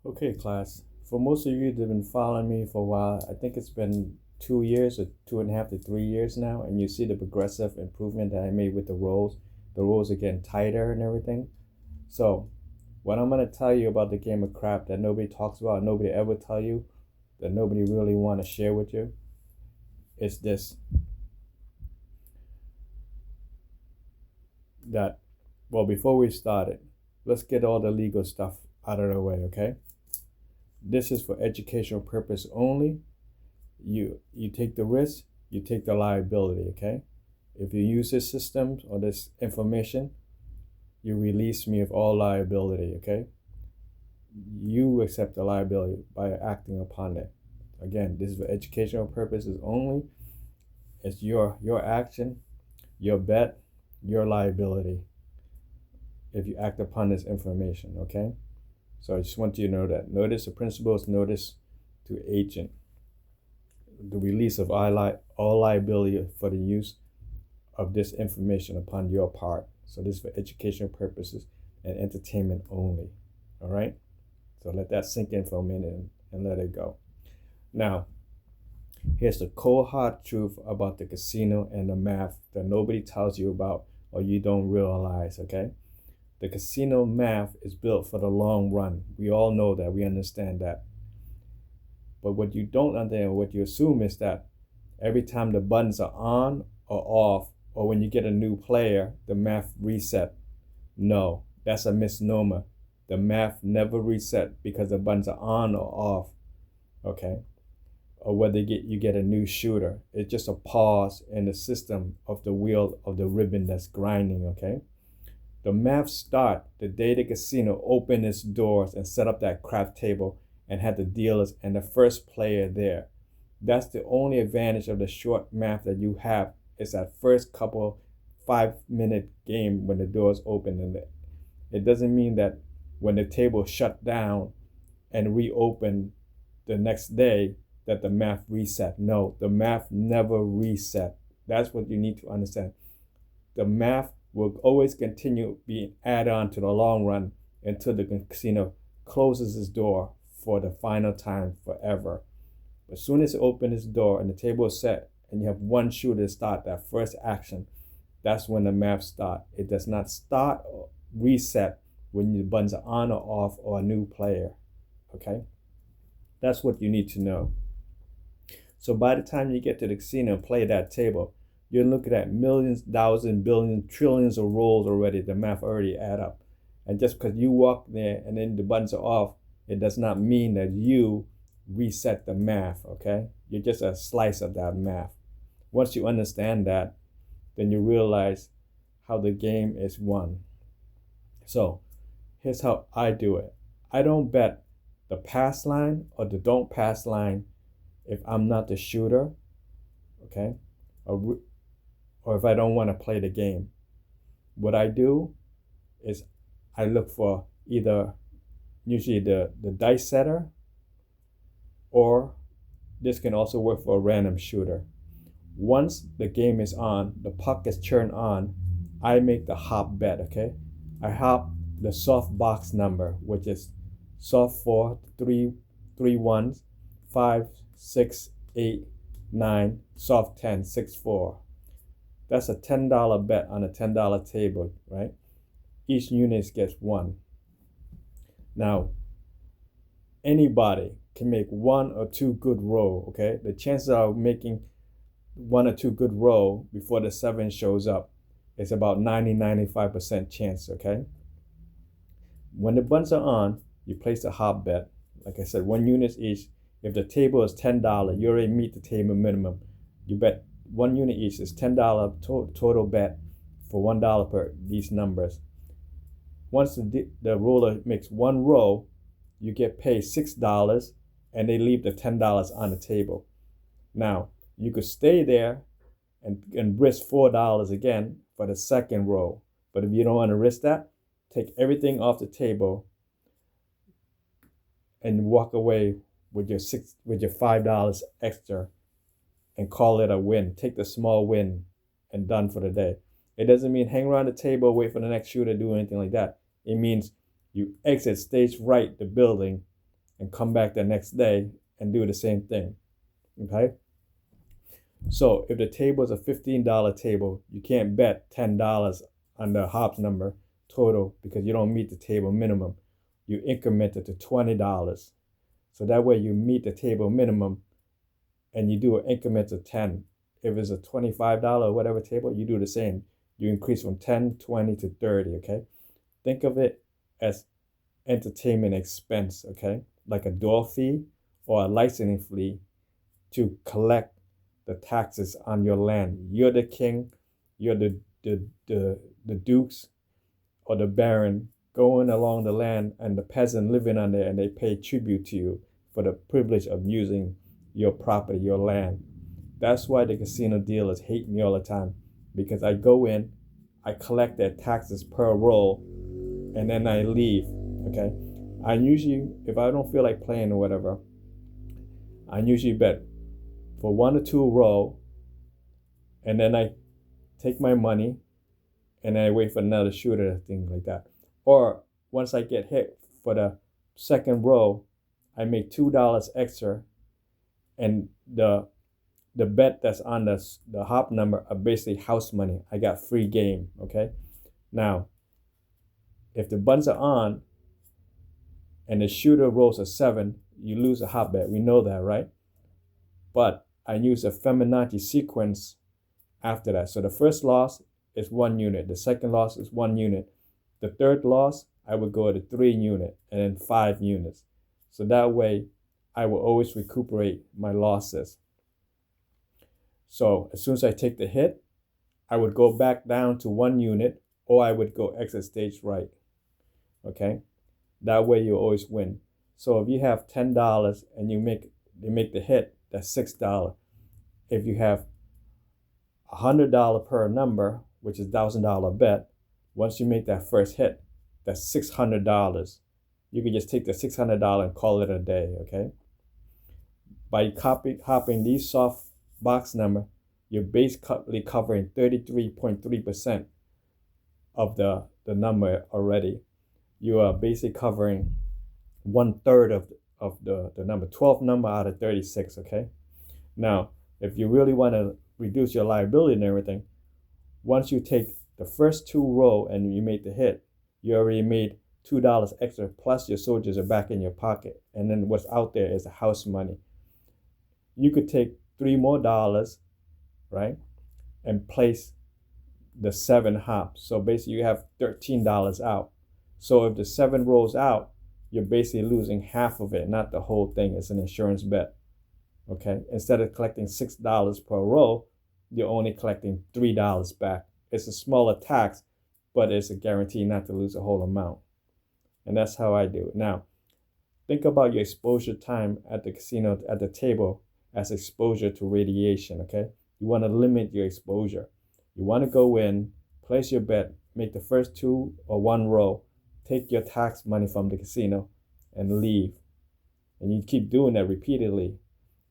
Okay, class. For most of you that have been following me for a while, I think it's been 2 years or 2.5 to 3 years now, and you see the progressive improvement that I made with the rolls. The rolls are getting tighter and everything. So, what I'm gonna tell you about the game of crap that nobody talks about, nobody ever tell you, that nobody really want to share with you, is this: that, well, before we start it, let's get all the legal stuff out of the way, okay? This is for educational purpose only. You take the risk, you take the liability, okay? If you use this system or this information, you release me of all liability, okay? You accept the liability by acting upon it. Again, this is for educational purposes only. It's your action, your bet, your liability if you act upon this information, okay? So I just want you to know that. Notice the principles, notice to agent. The release of all liability for the use of this information upon your part. So this is for educational purposes and entertainment only. All right? So let that sink in for a minute and let it go. Now, here's the cold hard truth about the casino and the math that nobody tells you about or you don't realize, okay? The casino math is built for the long run. We all know that. We understand that. But what you don't understand, what you assume is that every time the buttons are on or off, or when you get a new player, the math reset. No, that's a misnomer. The math never reset because the buttons are on or off, okay? Or whether you get a new shooter. It's just a pause in the system of the wheel of the ribbon that's grinding, okay? The math start the day the casino opened its doors and set up that craft table and had the dealers and the first player there. That's the only advantage of the short math that you have is that first couple 5-minute game when the doors open, and it doesn't mean that when the table shut down and reopened the next day that the math reset. No, the math never reset. That's what you need to understand. The math will always continue being added on to the long run until the casino closes its door for the final time forever. As soon as it opens its door and the table is set and you have one shooter to start that first action, that's when the math starts. It does not start or reset when the buttons are on or off or a new player, okay? That's what you need to know. So by the time you get to the casino and play that table, you're looking at millions, thousands, billions, trillions of rolls already. The math already add up. And just because you walk there and then the buttons are off, it does not mean that you reset the math, okay? You're just a slice of that math. Once you understand that, then you realize how the game is won. So here's how I do it. I don't bet the pass line or the don't pass line if I'm not the shooter, okay? Or if I don't want to play the game. What I do is I look for either usually the dice setter, or this can also work for a random shooter. Once the game is on, the puck is turned on, I make the hop bet, okay? I hop the soft box number, which is soft 4, 3, 3 ones, 5, 6, 8, 9, soft 10, 6, 4. That's a $10 bet on a $10 table, right? Each unit gets one. Now, anybody can make one or two good roll, okay? The chances of making one or two good roll before the 7 shows up is about 90-95% chance, okay? When the buttons are on, you place a hop bet. Like I said, 1 unit each. If the table is $10, you already meet the table minimum. You bet 1 unit each is $10 total bet for $1 per these numbers. Once the roller makes one roll, you get paid $6 and they leave the $10 on the table. Now, you could stay there and risk $4 again for the second roll. But if you don't want to risk that, take everything off the table and walk away with your $5 extra and call it a win. Take the small win and done for the day. It doesn't mean hang around the table, wait for the next shooter to do anything like that. It means you exit stage right the building and come back the next day and do the same thing. Okay? So if the table is a $15 table, you can't bet $10 on the hops number total because you don't meet the table minimum. You increment it to $20. So that way you meet the table minimum and you do an increment of 10. If it's a $25 or whatever table, you do the same. You increase from 10, 20 to 30, okay? Think of it as entertainment expense, okay? Like a door fee or a licensing fee to collect the taxes on your land. You're the king, you're the dukes or the baron going along the land, and the peasant living on there, and they pay tribute to you for the privilege of using your property, your land. That's why the casino dealers hate me all the time, because I go in, I collect their taxes per roll, and then I leave, okay? I usually, if I don't feel like playing or whatever, I usually bet for 1 or 2 roll, and then I take my money, and then I wait for another shooter, things like that. Or once I get hit for the second roll, I make $2 extra, and the bet that's on the hop number are basically house money. I got free game, okay? Now, if the buttons are on and the shooter rolls a 7, you lose a hop bet. We know that, right? But I use a Fibonacci sequence after that. So the first loss is 1 unit. The second loss is 1 unit. The third loss, I would go to 3 unit and then 5 units. So that way, I will always recuperate my losses. So as soon as I take the hit, I would go back down to 1 unit, or I would go exit stage right. Okay? That way you always win. So if you have $10 and you make the hit, that's $6. If you have $100 per number, which is $1,000 bet, once you make that first hit, that's $600. You can just take the $600 and call it a day, okay? By hopping these soft box number, you're basically covering 33.3% of the number already. You are basically covering 1/3 of the number, 12 number out of 36, okay? Now, if you really want to reduce your liability and everything, once you take the first 2 roll and you make the hit, you already made $2 extra, plus your soldiers are back in your pocket. And then what's out there is the house money. You could take $3 more, right? And place the 7 hops. So basically you have $13 out. So if the 7 rolls out, you're basically losing half of it, not the whole thing. It's an insurance bet. Okay? Instead of collecting $6 per roll, you're only collecting $3 back. It's a smaller tax, but it's a guarantee not to lose the whole amount. And that's how I do it. Now, think about your exposure time at the casino, at the table, as exposure to radiation, okay? You want to limit your exposure. You want to go in, place your bet, make the first 2 or 1 roll, take your tax money from the casino, and leave. And you keep doing that repeatedly.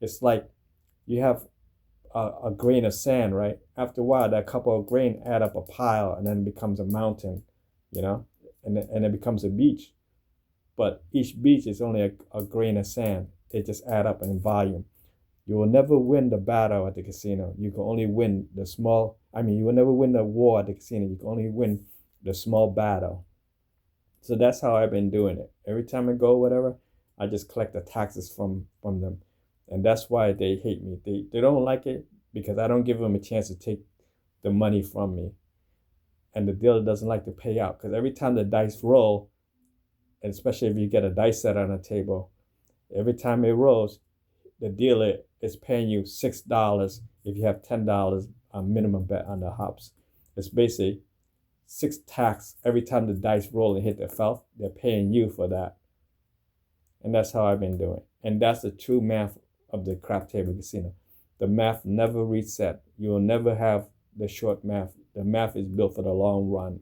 It's like you have a grain of sand, right? After a while, that couple of grain add up a pile, and then it becomes a mountain, you know? And it becomes a beach. But each beach is only a grain of sand. They just add up in volume. You will never win the battle at the casino. You can only win you will never win the war at the casino. You can only win the small battle. So that's how I've been doing it. Every time I go, whatever, I just collect the taxes from them. And that's why they hate me. They don't like it because I don't give them a chance to take the money from me. And the dealer doesn't like to pay out because every time the dice roll, and especially if you get a dice set on a table, every time it rolls, the dealer is paying you $6 if you have $10 on minimum bet on the hops. It's basically 6 tax every time the dice roll and hit the felt. They're paying you for that. And that's how I've been doing. And that's the true math of the crap table casino. The math never reset. You will never have the short math. The math is built for the long run.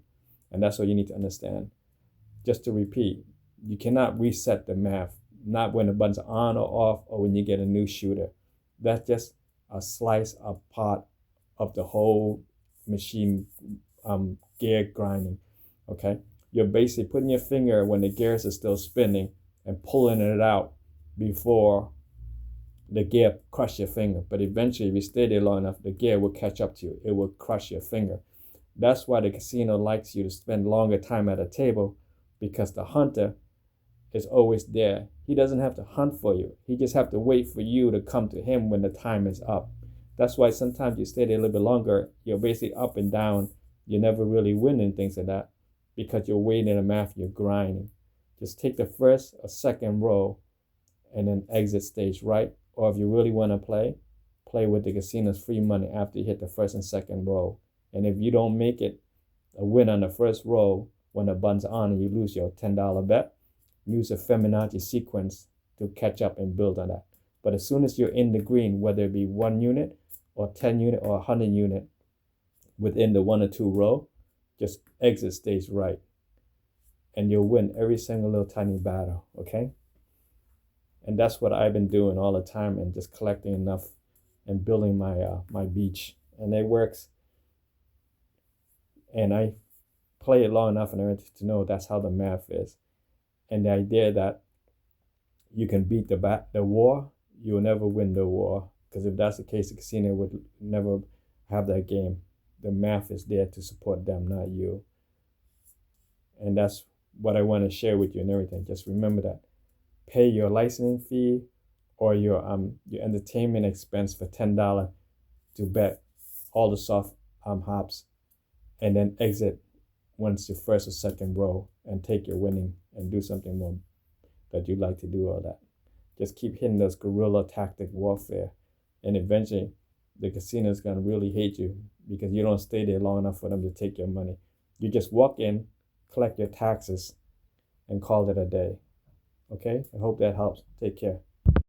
And that's what you need to understand. Just to repeat, you cannot reset the math, not when the buttons are on or off or when you get a new shooter. That's just a slice, a part of the whole machine gear grinding, okay? You're basically putting your finger when the gears are still spinning and pulling it out before the gear crush your finger. But eventually, if you stay there long enough, the gear will catch up to you. It will crush your finger. That's why the casino likes you to spend longer time at a table, because the hunter is always there. He doesn't have to hunt for you. He just have to wait for you to come to him when the time is up. That's why sometimes you stay there a little bit longer. You're basically up and down. You never really win and things like that, because you're waiting in the math, you're grinding. Just take the first or second row and then exit stage right. Or if you really want to play with the casino's free money after you hit the first and second row. And if you don't make it a win on the first row when the bun's on and you lose your $10 bet, use a Fibonacci sequence to catch up and build on that. But as soon as you're in the green, whether it be 1 unit or 10 unit or 100 unit within the 1 or 2 row, just exit stage right. And you'll win every single little tiny battle, okay? And that's what I've been doing all the time, and just collecting enough and building my beach. And it works. And I play it long enough and everything to know that's how the math is. And the idea that you can beat the war, you'll never win the war. Because if that's the case, the casino would never have that game. The math is there to support them, not you. And that's what I want to share with you and everything. Just remember that. Pay your licensing fee or your entertainment expense for $10 to bet all the soft hops, and then exit once your first or second row and take your winning and do something more that you'd like to do. All that. Just keep hitting those guerrilla tactic warfare, and eventually the casino is going to really hate you, because you don't stay there long enough for them to take your money. You just walk in, collect your taxes, and call it a day. Okay? I hope that helps. Take care.